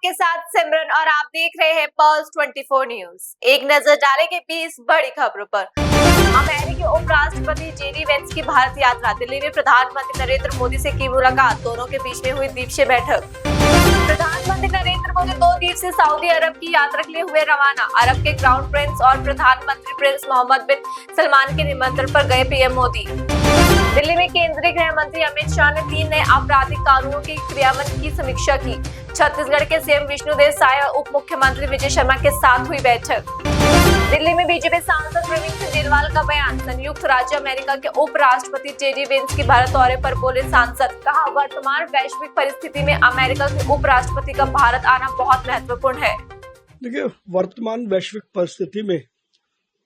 आपके साथ सिमरन और आप देख रहे हैं पल्स 24 न्यूज। एक नजर डालेंगे 20 बड़ी खबरों पर। अमेरिकी उपराष्ट्रपति जेडी वेंस की भारत यात्रा, दिल्ली में प्रधानमंत्री नरेंद्र मोदी से की मुलाकात, दोनों के बीच में हुई द्विपक्षीय बैठक। प्रधानमंत्री नरेंद्र मोदी 2 दिवसीय सऊदी अरब की यात्रा के लिए हुए रवाना। अरब के क्राउन प्रिंस और प्रधानमंत्री प्रिंस मोहम्मद बिन सलमान के निमंत्रण पर गए पीएम मोदी। दिल्ली में केंद्रीय गृह मंत्री अमित शाह ने 3 नए आपराधिक कानूनों के क्रियान्वयन की समीक्षा की। छत्तीसगढ़ के सीएम विष्णुदेव साय और उप मुख्यमंत्री विजय शर्मा के साथ हुई बैठक। दिल्ली में बीजेपी सांसद प्रवीण सिंह का बयान, संयुक्त राज्य अमेरिका के उपराष्ट्रपति जेडी वेंस की भारत दौरे पर बोले सांसद, कहा वर्तमान वैश्विक परिस्थिति में अमेरिका के उपराष्ट्रपति का भारत आना बहुत महत्वपूर्ण है। देखिए, वर्तमान वैश्विक परिस्थिति में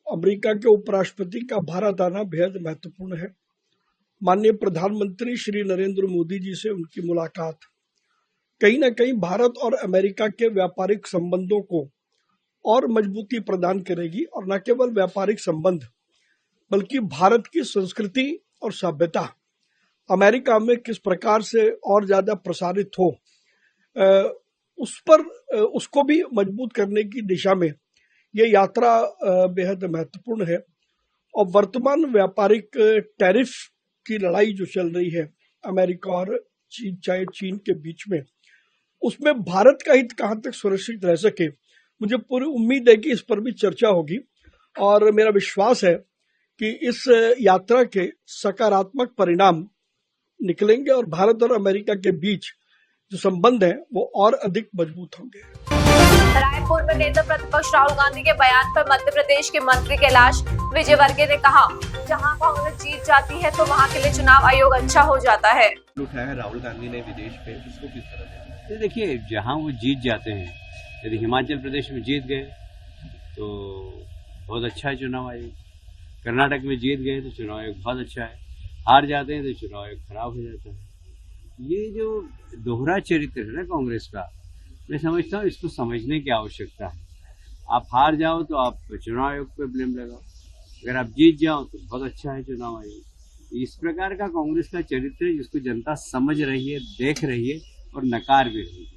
अमेरिका के उपराष्ट्रपति का भारत आना बेहद महत्वपूर्ण है। माननीय प्रधानमंत्री श्री नरेंद्र मोदी जी से उनकी मुलाकात कहीं न कहीं भारत और अमेरिका के व्यापारिक संबंधों को और मजबूती प्रदान करेगी, और न केवल व्यापारिक संबंध बल्कि भारत की संस्कृति और सभ्यता अमेरिका में किस प्रकार से और ज्यादा प्रसारित हो, उसको भी मजबूत करने की दिशा में ये यात्रा बेहद महत्वपूर्ण है। और वर्तमान व्यापारिक टैरिफ की लड़ाई जो चल रही है अमेरिका और चीन के बीच में, उसमें भारत का हित कहां तक सुरक्षित रह सके, मुझे पूरी उम्मीद है कि इस पर भी चर्चा होगी। और मेरा विश्वास है कि इस यात्रा के सकारात्मक परिणाम निकलेंगे और भारत और अमेरिका के बीच जो संबंध है वो और अधिक मजबूत होंगे। रायपुर में नेता प्रतिपक्ष राहुल गांधी के बयान पर मध्य प्रदेश के मंत्री कैलाश विजयवर्गीय ने कहा, जहां कांग्रेस जीत जाती है तो वहां के लिए चुनाव आयोग अच्छा हो जाता है। उठाया राहुल गांधी ने विदेश पे, इसको किस तरह देखते? देखिए, जहां वो जीत जाते हैं, यदि हिमाचल प्रदेश में जीत गए तो बहुत अच्छा है चुनाव आयोग, कर्नाटक में जीत गए तो चुनाव आयोग बहुत अच्छा है, हार जाते हैं तो चुनाव आयोग खराब हो जाता है। ये जो दोहरा चरित्र है ना कांग्रेस का, मैं समझता हूँ इसको समझने की आवश्यकता है। आप हार जाओ तो आप चुनाव आयोग पे ब्लेम लगाओ, अगर आप जीत जाओ तो बहुत अच्छा है चुनाव आयोग। इस प्रकार का कांग्रेस का चरित्र जिसको जनता समझ रही है, देख रही है और नकार भी रही है।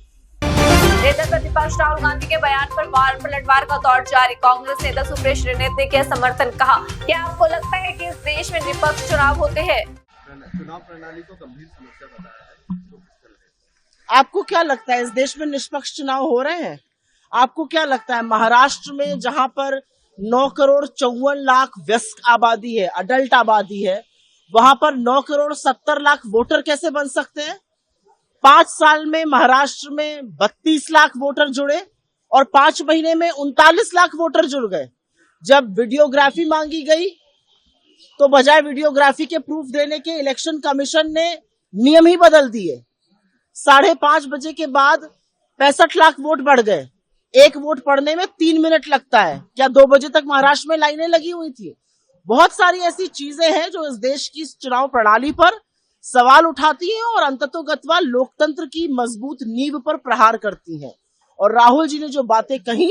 नेता प्रतिपक्ष राहुल गांधी के बयान पर वार पलटवार का दौर जारी। कांग्रेस नेता सुप्रेश रेणेत ने किया समर्थन, कहा, क्या आपको लगता है कि इस देश में निष्पक्ष चुनाव होते हैं? चुनाव प्रणाली को गंभीर समस्या बताया है, आपको क्या लगता है इस देश में निष्पक्ष चुनाव हो रहे हैं? आपको क्या लगता है महाराष्ट्र में जहां पर 9,54,00,000 वयस्क आबादी है, अडल्ट आबादी है, वहां पर 9,70,00,000 वोटर कैसे बन सकते हैं? 5 साल में महाराष्ट्र में 32 लाख वोटर जुड़े और 5 महीने में 39 लाख वोटर जुड़ गए। जब वीडियोग्राफी मांगी गई तो बजाय वीडियोग्राफी के प्रूफ देने के इलेक्शन कमीशन ने नियम ही बदल दिए। 5:30 बजे के बाद 65 लाख वोट बढ़ गए। एक वोट पड़ने में 3 मिनट लगता है, क्या 2 बजे तक महाराष्ट्र में लाइनें लगी हुई थी? बहुत सारी ऐसी चीजें हैं जो इस देश की चुनाव प्रणाली पर सवाल उठाती हैं और अंततोगत्वा लोकतंत्र की मजबूत नींव पर प्रहार करती हैं। और राहुल जी ने जो बातें कही,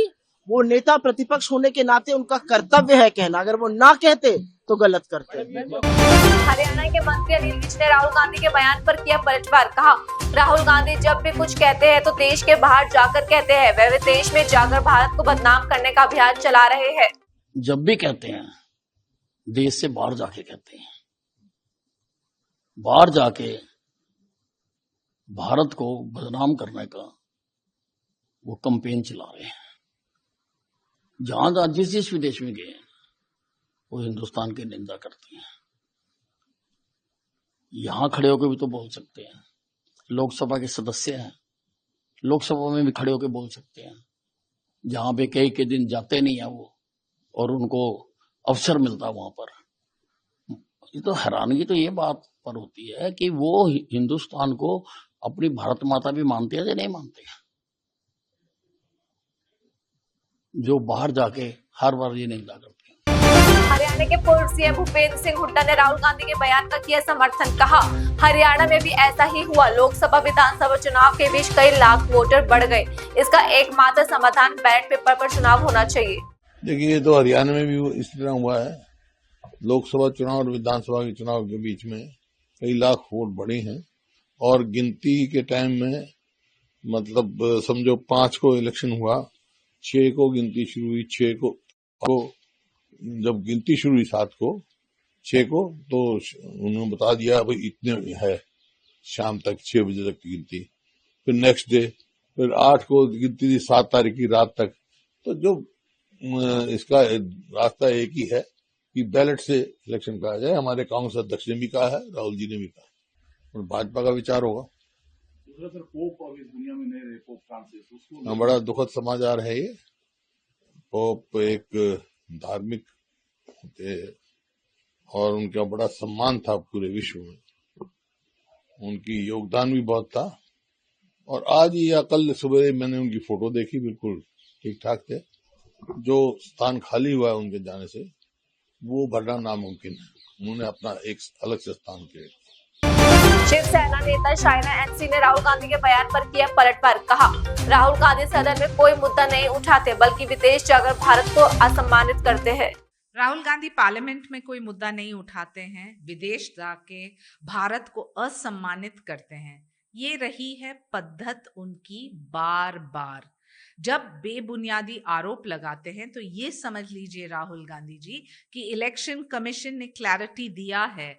वो नेता प्रतिपक्ष होने के नाते उनका कर्तव्य है कहना, अगर वो ना कहते तो गलत करते। हरियाणा के मंत्री अनिल विज ने राहुल गांधी के बयान पर किया पलटवार, कहा, राहुल गांधी जब भी कुछ कहते हैं तो देश के बाहर जाकर कहते हैं, वह विदेश में जाकर भारत को बदनाम करने का अभियान चला रहे हैं। जब भी कहते हैं देश से बाहर जाके कहते हैं, बाहर जाके भारत को बदनाम करने का वो कैंपेन चला रहे हैं। जहां जिस विदेश में गए वो हिंदुस्तान की निंदा करते हैं। यहां खड़े होकर भी तो बोल सकते हैं, लोकसभा के सदस्य हैं, लोकसभा में भी खड़े होकर बोल सकते हैं। जहां पे कई दिन जाते नहीं है वो और उनको अवसर मिलता वहां पर। ये तो हैरानगी तो ये बात पर होती है कि वो हिंदुस्तान को अपनी भारत माता भी मानते हैं या नहीं मानते हैं, जो बाहर जाके हर बार ये निंदा करते हैं। हरियाणा के पूर्व सीएम भूपेंद्र सिंह हुड्डा ने राहुल गांधी के बयान का किया समर्थन, कहा, हरियाणा में भी ऐसा ही हुआ। लोकसभा विधानसभा चुनाव के बीच कई लाख वोटर बढ़ गए। इसका एकमात्र समाधान बैलेट पेपर पर चुनाव होना चाहिए। देखिए, ये तो हरियाणा में भी इस तरह हुआ है। लोकसभा चुनाव और विधानसभा के चुनाव के बीच में कई लाख वोट बढ़े हैं और गिनती के टाइम में मतलब समझो 5 को इलेक्शन हुआ, 6 को गिनती शुरू हुई, 6 को जब गिनती शुरू हुई 7 को 6 को, तो उन्होंने बता दिया भाई इतने है, शाम तक 6 बजे तक की गिनती। फिर नेक्स्ट डे फिर 8 को गिनती थी 7 तारीख की रात तक। तो जो इसका रास्ता एक ही है कि बैलेट से इलेक्शन कहा जाए। हमारे कांग्रेस अध्यक्ष ने भी कहा है, राहुल जी ने भी कहा, और भाजपा का विचार होगा। सर, पोप अभी दुनिया में नहीं रहे, पोप फ्रांसिस, उसको बड़ा दुखद समाचार है ये। पोप एक धार्मिक थे और उनका बड़ा सम्मान था पूरे विश्व में, उनकी योगदान भी बहुत था। और आज या कल सुबह मैंने उनकी फोटो देखी, बिल्कुल ठीक ठाक थे। जो स्थान खाली हुआ है उनके जाने से, वो भरना नामुमकिन है। उन्होंने अपना एक अलग से स्थान किया। शिवसेना नेता शाइना एनसी ने राहुल गांधी के बयान पर किया पलटवार। कहा, राहुल गांधी सदन में कोई मुद्दा नहीं उठाते, बल्कि विदेश जाकर भारत को असम्मानित करते हैं। राहुल गांधी पार्लियामेंट में कोई मुद्दा नहीं उठाते हैं, विदेश जाके भारत को असम्मानित करते हैं। ये रही है पद्धत उनकी बार बार। जब बेबुनियादी आरोप लगाते हैं तो ये समझ लीजिए राहुल गांधी जी कि इलेक्शन कमीशन ने क्लैरिटी दिया है।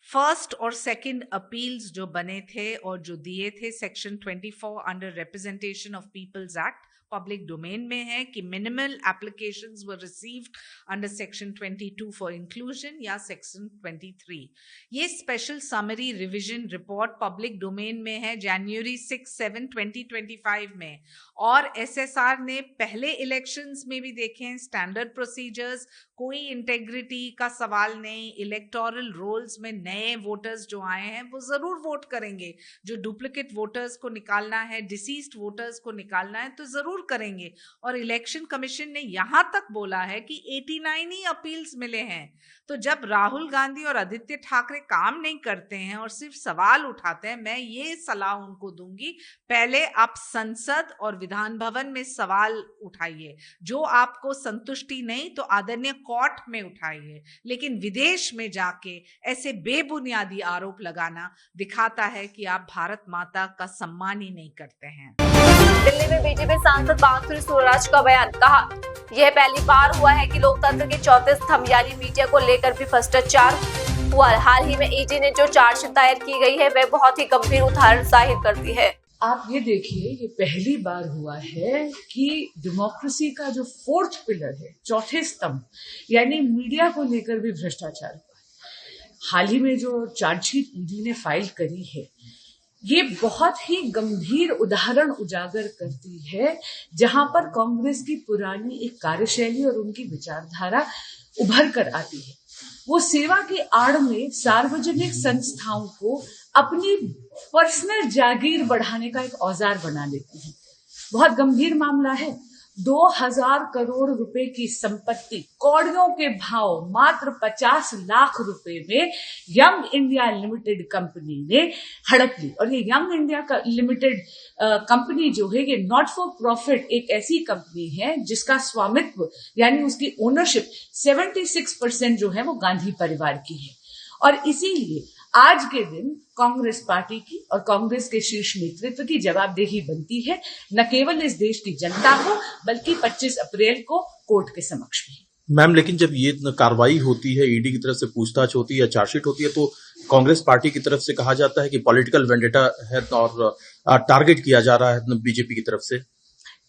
फर्स्ट और सेकंड अपील्स जो बने थे और जो दिए थे section 24 under representation of peoples act, public domain में है कि minimal applications were received under section 22 for inclusion या सेक्शन 23। ये special summary revision report public domain में है जनवरी 6-7 2025 में। और एसएसआर ने पहले इलेक्शंस में भी देखे स्टैंडर्ड प्रोसीजर्स, कोई इंटेग्रिटी का सवाल नहीं। इलेक्टोरल रोल्स में नए वोटर्स जो आए हैं वो जरूर वोट करेंगे। जो डुप्लीकेट वोटर्स को निकालना है, डिसीज्ड वोटर्स को निकालना है तो जरूर करेंगे। और इलेक्शन कमीशन ने यहां तक बोला है कि 89 ही अपील्स मिले हैं। तो जब राहुल गांधी और आदित्य ठाकरे काम नहीं करते हैं और सिर्फ सवाल उठाते हैं, मैं ये सलाह उनको दूंगी, पहले आप संसद और विधान भवन में सवाल उठाइए। जो आपको संतुष्टि नहीं तो आदरणीय कोर्ट में उठाइए, लेकिन विदेश में जाके ऐसे बेबुनियादी आरोप लगाना दिखाता है कि आप भारत माता का सम्मान ही नहीं करते हैं। दिल्ली में बीजेपी सांसद बांसुरी स्वराज का बयान। कहा, यह पहली बार हुआ है कि लोकतंत्र के चौथे स्तंभ यानी मीडिया को लेकर भी भ्रष्टाचार हुआ। हाल ही में ईडी ने जो चार्जशीट दायर की गई है वह बहुत ही गंभीर उदाहरण जाहिर करती है। आप ये देखिए, ये पहली बार हुआ है कि डेमोक्रेसी का जो फोर्थ पिलर है, चौथे स्तंभ यानी मीडिया को लेकर भी भ्रष्टाचार हुआ। हाल ही में जो चार्जशीट ईडी ने फाइल करी है, ये बहुत ही गंभीर उदाहरण उजागर करती है, जहां पर कांग्रेस की पुरानी एक कार्यशैली और उनकी विचारधारा उभर कर आती है। वो सेवा की आड़ में सार्वजनिक संस्थाओं को अपनी पर्सनल जागीर बढ़ाने का एक औजार बना लेती है। बहुत गंभीर मामला है। 2000 करोड़ रुपए की संपत्ति कौड़ियों के भाव मात्र 50 लाख रुपए में यंग इंडिया लिमिटेड कंपनी ने हड़प ली। और ये यंग इंडिया लिमिटेड कंपनी जो है, ये नॉट फॉर प्रॉफिट एक ऐसी कंपनी है जिसका स्वामित्व यानी उसकी ओनरशिप 76% जो है वो गांधी परिवार की है। और इसीलिए आज के दिन कांग्रेस पार्टी की और कांग्रेस के शीर्ष नेतृत्व की जवाबदेही बनती है, न केवल इस देश की जनता को बल्कि 25 अप्रैल को कोर्ट के समक्ष भी। मैम, लेकिन जब ये कार्रवाई होती है, ईडी की तरफ से पूछताछ होती है, चार्जशीट होती है, तो कांग्रेस पार्टी की तरफ से कहा जाता है कि पॉलिटिकल वेंडेटा है और टारगेट किया जा रहा है बीजेपी की तरफ से।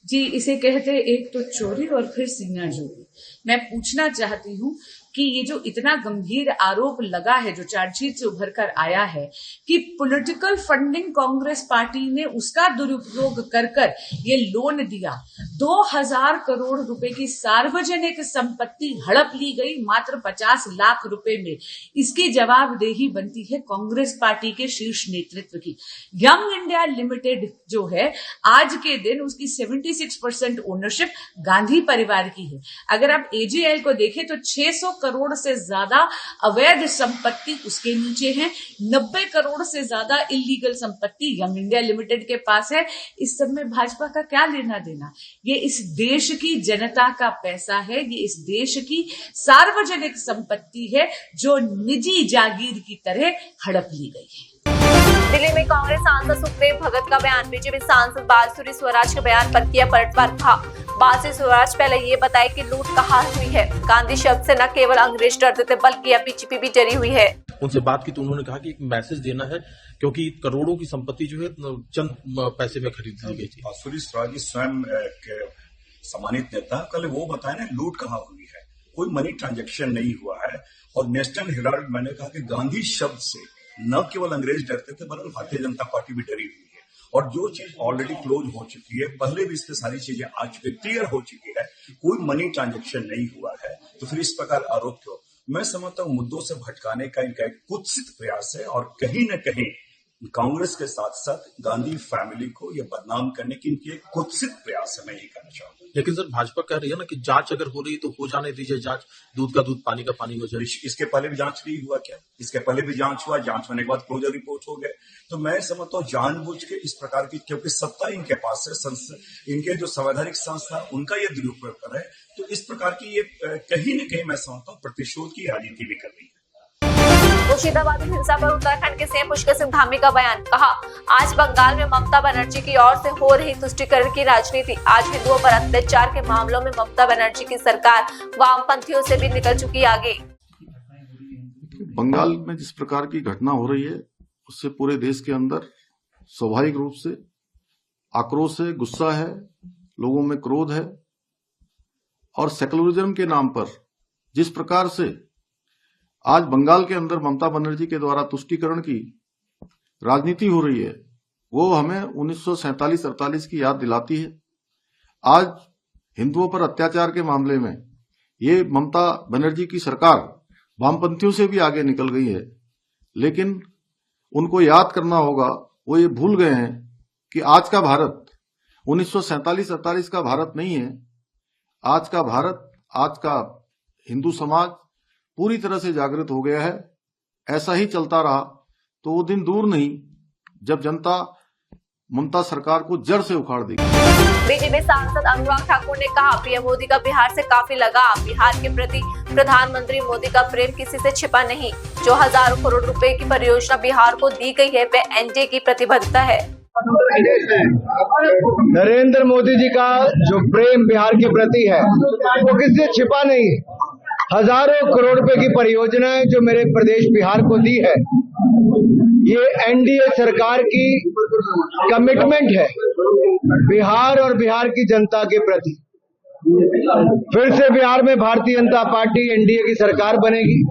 जी, इसे कहते हैं एक तो चोरी और फिर सीनाजोरी। मैं पूछना चाहती हूँ कि ये जो इतना गंभीर आरोप लगा है, जो चार्जशीट से उभर कर आया है कि पॉलिटिकल फंडिंग कांग्रेस पार्टी ने उसका दुरुपयोग कर ये लोन दिया, 2000 करोड़ रुपए की सार्वजनिक संपत्ति हड़प ली गई मात्र 50 लाख रुपए में। इसकी जवाबदेही बनती है कांग्रेस पार्टी के शीर्ष नेतृत्व की। यंग इंडिया लिमिटेड जो है, आज के दिन उसकी 76% ओनरशिप गांधी परिवार की है। अगर आप एजीएल को देखें तो 600 करोड़ से ज्यादा अवैध संपत्ति उसके नीचे है, 90 करोड़ से ज्यादा इलीगल संपत्ति यंग इंडिया लिमिटेड के पास है। इस सब में भाजपा का क्या लेना देना? ये इस देश की जनता का पैसा है, ये इस देश की सार्वजनिक संपत्ति है जो निजी जागीर की तरह हड़प ली गई है। दिल्ली में कांग्रेस सांसद सुखदेव भगत का बयान, बीजेपी सांसद बांसुरी स्वराज के बयान पर किया पलटवार। कहा बांसुरी स्वराज पहले ये बताए कि लूट कहाँ हुई है। गांधी शब्द से न केवल अंग्रेज डरते थे बल्कि अब बीजेपी भी डरी हुई है। उनसे बात की तो उन्होंने कहा कि एक मैसेज देना है, क्योंकि करोड़ों की संपत्ति जो है चंद पैसे में खरीद ली गई थी। बांसुरी स्वराज जी स्वयं के सम्मानित नेता, कल वो बताए ना लूट कहाँ हुई है, कोई मनी ट्रांजैक्शन नहीं हुआ है। और नेशनल हेराल्ड मैंने कहा कि गांधी शब्द से न केवल अंग्रेज डरते थे बल्कि भारतीय जनता पार्टी भी डरी हुई है। और जो चीज ऑलरेडी क्लोज हो चुकी है, पहले भी इससे सारी चीजें आ चुकी, क्लियर हो चुकी है, कोई मनी ट्रांजैक्शन नहीं हुआ है, तो फिर इस प्रकार आरोप क्यों? मैं समझता हूँ मुद्दों से भटकाने का इनका एक कुत्सित प्रयास है और कहीं न कहीं कांग्रेस के साथ साथ गांधी फैमिली को यह बदनाम करने की इनकी एक कुत्सित प्रयास है, मैं ये कहना चाहूंगा। लेकिन सर भाजपा कह रही है ना कि जांच अगर हो रही तो हो जाने दीजिए जांच, दूध का दूध पानी का पानी हो जाए। इसके पहले भी जांच नहीं हुआ क्या? इसके पहले भी जांच हुआ, जांच होने के बाद क्लोजर रिपोर्ट हो गए। तो मैं समझता हूँ जानबूझ के इस प्रकार की, क्योंकि सत्ता इनके पास है, इनके जो संवैधानिक संस्था उनका ये दुरुपयोग कर रहे हैं, तो इस प्रकार की ये कहीं न कहीं मैं समझता हूँ प्रतिशोध की राजनीति भी कर रही है। मुर्शिदाबाद में हिंसा पर उत्तराखंड के सीएम पुष्कर सिंह धामी का बयान। कहा आज बंगाल में ममता बनर्जी की ओर से हो रही तुष्टीकरण की राजनीति। आज हिंदुओं पर अत्याचार के मामलों में ममता बनर्जी की सरकार वामपंथियों से भी निकल चुकी आगे। बंगाल में जिस प्रकार की घटना हो रही है उससे पूरे देश के अंदर स्वाभाविक रूप से आक्रोश है, गुस्सा है, लोगों में क्रोध है। और सेकुलरिज्म के नाम पर जिस प्रकार से आज बंगाल के अंदर ममता बनर्जी के द्वारा तुष्टीकरण की राजनीति हो रही है, वो हमें 1947-48 की याद दिलाती है। आज हिंदुओं पर अत्याचार के मामले में ये ममता बनर्जी की सरकार वामपंथियों से भी आगे निकल गई है। लेकिन उनको याद करना होगा, वो ये भूल गए हैं कि आज का भारत 1947-48 का भारत नहीं है। आज का भारत, आज का हिंदू समाज पूरी तरह से जागृत हो गया है। ऐसा ही चलता रहा तो वो दिन दूर नहीं जब जनता ममता सरकार को जड़ से उखाड़ देगी। बीजेपी सांसद अनुराग ठाकुर ने कहा पीएम मोदी का बिहार से काफी लगाव। बिहार के प्रति प्रधानमंत्री मोदी का प्रेम किसी से छिपा नहीं। जो हजारों करोड़ रुपए की परियोजना बिहार को दी गई है वह एनडीए की प्रतिबद्धता है। नरेंद्र मोदी जी का जो प्रेम बिहार के प्रति है वो किसी से छिपा नहीं। हजारों करोड़ रुपए की परियोजनाएं जो मेरे प्रदेश बिहार को दी है, ये एनडीए सरकार की कमिटमेंट है बिहार और बिहार की जनता के प्रति। फिर से बिहार में भारतीय जनता पार्टी एनडीए की सरकार बनेगी,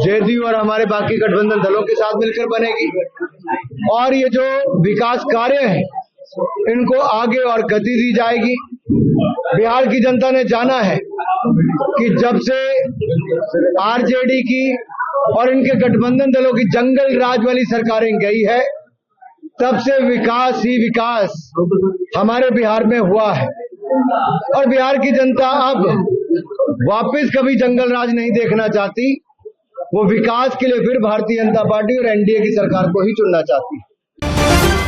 जेडीयू और हमारे बाकी गठबंधन दलों के साथ मिलकर बनेगी। और ये जो विकास कार्य हैं इनको आगे और गति दी जाएगी। बिहार की जनता ने जाना है कि जब से आरजेडी की और इनके गठबंधन दलों की जंगल राज वाली सरकारें गई है, तब से विकास ही विकास हमारे बिहार में हुआ है। और बिहार की जनता अब वापस कभी जंगल राज नहीं देखना चाहती। वो विकास के लिए फिर भारतीय जनता पार्टी और एनडीए की सरकार को ही चुनना चाहती है।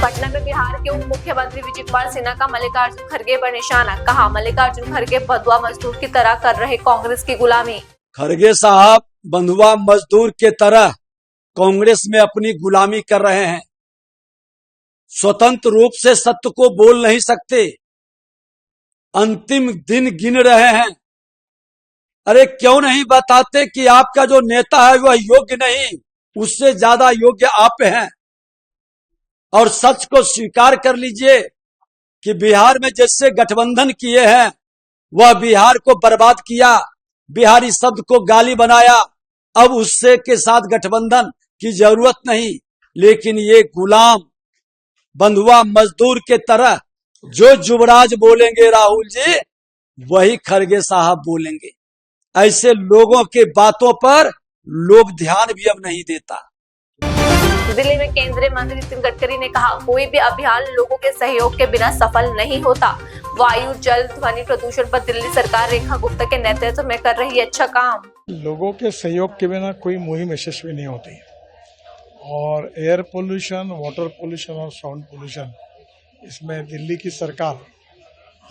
पटना में बिहार के उप मुख्यमंत्री विजय कुमार सिन्हा का मल्लिकार्जुन खड़गे पर निशाना। कहा मल्लिकार्जुन खड़गे बंधुआ मजदूर की तरह कर रहे कांग्रेस की गुलामी। खड़गे साहब बंधुआ मजदूर के तरह कांग्रेस में अपनी गुलामी कर रहे हैं। स्वतंत्र रूप से सत्य को बोल नहीं सकते, अंतिम दिन गिन रहे हैं। अरे क्यों नहीं बताते कि आपका जो नेता है वह योग्य नहीं, उससे ज्यादा योग्य आप हैं। और सच को स्वीकार कर लीजिए कि बिहार में जैसे गठबंधन किए हैं वह बिहार को बर्बाद किया, बिहारी शब्द को गाली बनाया। अब उससे के साथ गठबंधन की जरूरत नहीं, लेकिन ये गुलाम बंधुआ मजदूर के तरह जो युवराज बोलेंगे राहुल जी, वही खड़गे साहब बोलेंगे। ऐसे लोगों के बातों पर लोग ध्यान भी अब नहीं देता। दिल्ली में केंद्रीय मंत्री नितिन गडकरी ने कहा कोई भी अभियान लोगों के सहयोग के बिना सफल नहीं होता। वायु जल ध्वनि प्रदूषण पर दिल्ली सरकार रेखा गुप्ता के नेतृत्व में कर रही है अच्छा काम। लोगों के सहयोग के बिना कोई मुहिम यशस्वी नहीं होती। और एयर पोल्यूशन, वाटर पोल्यूशन और साउंड पोल्यूशन, इसमें दिल्ली की सरकार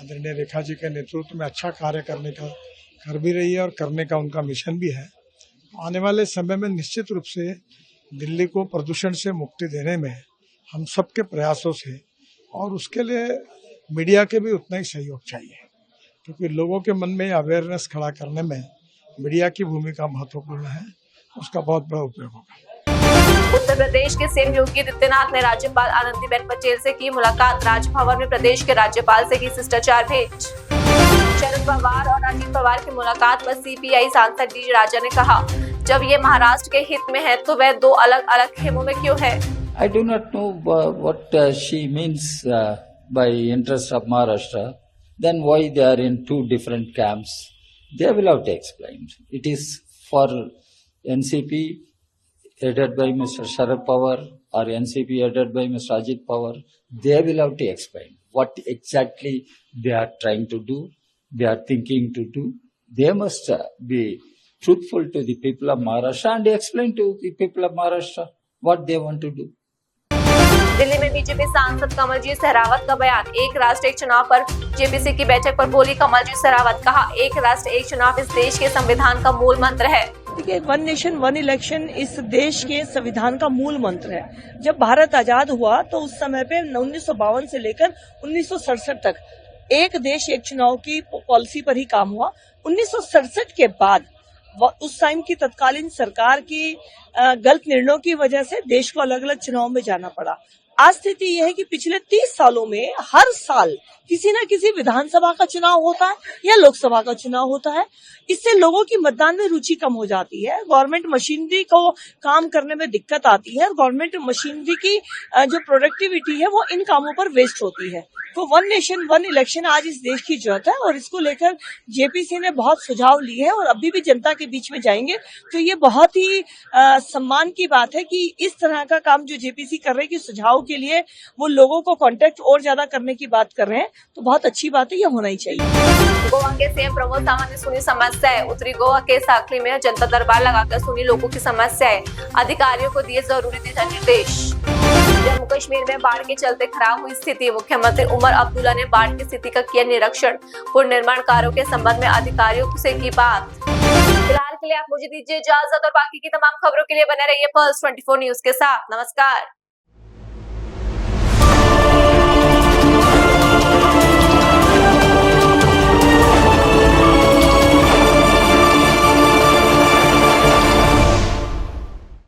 आदरणीय रेखा जी के नेतृत्व में अच्छा कार्य करने का कर भी रही है और करने का उनका मिशन भी है। आने वाले समय में निश्चित रूप से दिल्ली को प्रदूषण से मुक्ति देने में हम सबके प्रयासों से, और उसके लिए मीडिया के भी उतना ही सहयोग चाहिए, क्योंकि लोगों के मन में अवेयरनेस खड़ा करने में मीडिया की भूमिका महत्वपूर्ण है। उसका बहुत बड़ा उपयोग होगा। उत्तर प्रदेश के सीएम योगी आदित्यनाथ ने राज्यपाल आनंदीबेन पटेल से की मुलाकात। राजभवन में प्रदेश के राज्यपाल से की शिष्टाचार भेंट। शरद पवार और राजीव पवार की मुलाकात पर सीपीआई सांसद डी राजा ने कहा, जब ये महाराष्ट्र के हित में है तो वह दो अलग अलग खेमों में क्यों है? I do not know what she means by interest of Maharashtra. Then why they are in two different camps? They will have to explain. It is for NCP headed by Mr. Sharad Pawar or NCP headed by Mr. Ajit Pawar. They will have to explain what exactly they are trying to do, they are thinking to do. They must be truthful to the people of Maharashtra and explain to the people of Maharashtra what they want to do. Delhi में BJP सांसद कमलजीत सहरावत का बयान। एक राष्ट्र एक चुनाव पर JPC की बैठक पर बोली कमलजीत सहरावत, कहा एक राष्ट्र एक चुनाव इस देश के संविधान का मूल मंत्र है। देखिए, वन नेशन वन इलेक्शन इस देश के संविधान का मूल मंत्र है। जब भारत आजाद हुआ तो उस समय पे 1952 से लेकर 1967 तक एक देश एक चुनाव की पॉलिसी पर ही काम हुआ। 1967 के बाद उस टाइम की तत्कालीन सरकार की गलत निर्णयों की वजह से देश को अलग अलग चुनाव में जाना पड़ा। आज स्थिति यह है कि पिछले 30 सालों में हर साल किसी न किसी विधानसभा का चुनाव होता है या लोकसभा का चुनाव होता है। इससे लोगों की मतदान में रुचि कम हो जाती है, गवर्नमेंट मशीनरी को काम करने में दिक्कत आती है और गवर्नमेंट मशीनरी की जो प्रोडक्टिविटी है वो इन कामों पर वेस्ट होती है। तो वन नेशन वन इलेक्शन आज इस देश की जरूरत है और इसको लेकर जेपीसी ने बहुत सुझाव लिए हैं और अभी भी जनता के बीच में जाएंगे। तो ये बहुत ही सम्मान की बात है कि इस तरह का काम जो जेपीसी कर रहे हैं कि सुझाव के लिए वो लोगों को कांटेक्ट और ज्यादा करने की बात कर रहे हैं, तो बहुत अच्छी बात है, ये होना ही चाहिए। गोवा के सीएम प्रमोद सावंत ने सुनी समस्याएं। उत्तरी गोवा के साखली में जनता दरबार लगाकर सुनी लोगों की समस्याएं, अधिकारियों को दिए जरूरी दिशा निर्देश। जम्मू कश्मीर में बाढ़ के चलते खराब हुई स्थिति। मुख्यमंत्री उमर अब्दुल्ला ने बाढ़ की स्थिति का किया निरीक्षण। पुनर्निर्माण कार्यों के संबंध में अधिकारियों से की बात। फिलहाल के लिए आप मुझे दीजिए इजाजत और बाकी की तमाम खबरों के लिए बने रहिए पल्स 24 न्यूज के साथ। नमस्कार।